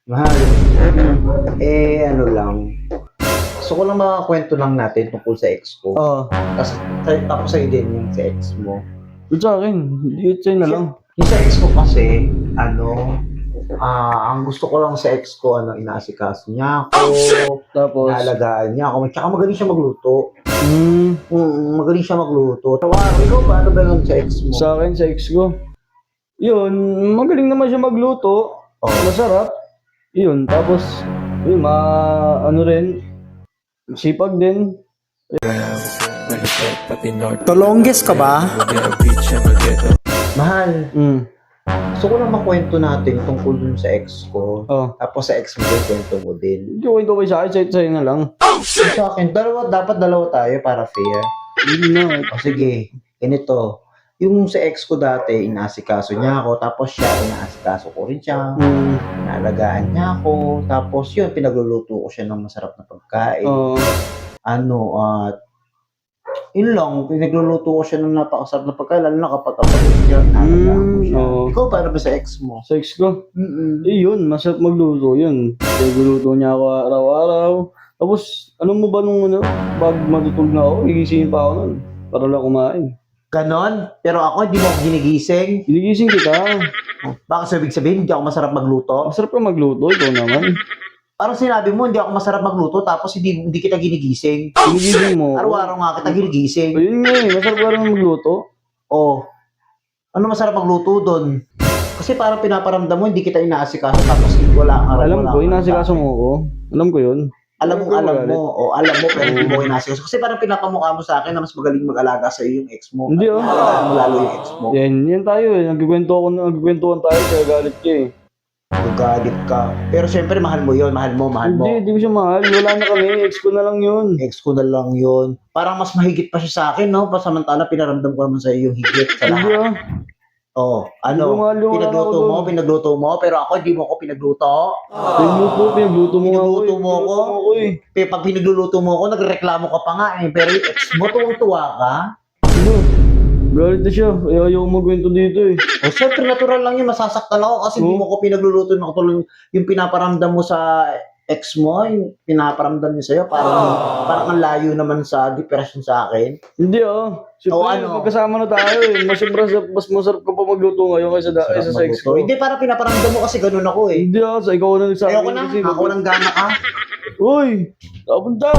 Mahal, Hmm. ano lang, gusto ko lang makakwento lang natin tungkol sa ex ko. Oo. Tapos sa'yo din yung sa ex mo. Yun sa'kin, yun sa'yo na lang. Yung sa ex ko kasi, ang gusto ko lang sa ex ko, inaasikaso niya ako, Tapos, inaalagaan niya ako, tsaka magaling siya magluto. hmm, Magaling siya magluto. Tawa, ikaw ba? Ano ba yun sa ex mo? sa'kin, sa ex ko, yun, magaling naman siya magluto, Oh. masarap, yun, tapos, yun, ano rin, sipag din. Tolongges ka ba? Mahal, Hmm, gusto ko lang makwento natin tungkol dun sa ex ko. oh. Tapos sa ex mo din, kwento mo din. Hindi ko kwento kayo sa'kin, sa'yo na lang. Sa akin, dapat dalawa tayo para fair. Yun na, O sige, ganito. Yung sa ex ko dati, inaasikaso niya ako. Tapos siya, inaasikaso ko rin siya. Inaalagaan niya ako. Tapos yun, pinagluluto ko siya ng masarap na pagkain. oh, At yun lang, pinagluluto ko siya ng napakasarap na pagkain. Lalo na kapag siya, inaalagaan ko siya. oo. Ikaw, paano ba sa ex mo? Sa ex ko, Mm-mm. yun, masarap magluto yun. Nagluluto niya ako araw-araw. Tapos, ano mo ba nung bago matutulog na ako, gigisingin pa ako nun. Para lang kumain. Ganon? Pero ako, hindi mo ako ginigising. Ginigising kita. Baka sabihin, hindi ako masarap magluto. Masarap ka magluto, ikaw naman. Parang sinabi mo, hindi ako masarap magluto, tapos hindi kita ginigising. Ginigising mo. Araw-araw nga kita ginigising. Ayun nga eh, masarap ka rin magluto. Oh, ano masarap magluto doon? Kasi parang pinaparamdam mo, hindi kita inaasikaso, tapos wala kang Alam wala ko, kang inasikaso sa akin. mo ako. Alam ko yun. Alam mo, pero hindi mo inasikaso. Kasi parang pinapamukha mo sa akin na mas magaling mag-alaga sa iyo yung ex mo. Hindi, oh. Alagaan mo lalo yung ex mo. Yan tayo eh. Nagkikwentuhan tayo kaya galit ka eh. Magalit ka. Pero syempre, mahal mo yun, mahal mo. Hindi ko siya mahal. Wala na kami. Ex ko na lang yun. Ex ko na lang yun. Parang mas mahigit pa siya sa akin, no? Pasamantala, pinaramdam ko naman sa iyo yung higit sa Hindi lahat. ah. Oh, Hindi ko mahal yung pinagluto mo, pero ako hindi mo ako pinagluto. Pinagluto mo nga ako Pinagluto mo ako? eh. Pag pinagluluto mo ako, nagreklamo ka pa nga eh. Pero yung ex mo, tuwang-tuwa ka. Ano? Galit na siya. Ayaw ko magkwento dito eh. O, syempre, natural lang yun. Masasaktan ako kasi hindi mo ako pinagluluto ng katulong yung pinaparamdam mo sa ex mo, yung pinaparamdam niya sa'yo, parang ang layo naman sa depression sa akin. Hindi ah. Siyempre, magkasama na tayo eh. Mas masarap ka pa magluto ngayon kaysa sa ex ko. Hindi, parang pinaparamdam mo kasi ganun ako eh. Hindi ah. Sa ikaw na nagsabi. Ayoko na, ako nang gana ka. Uy! Napunta!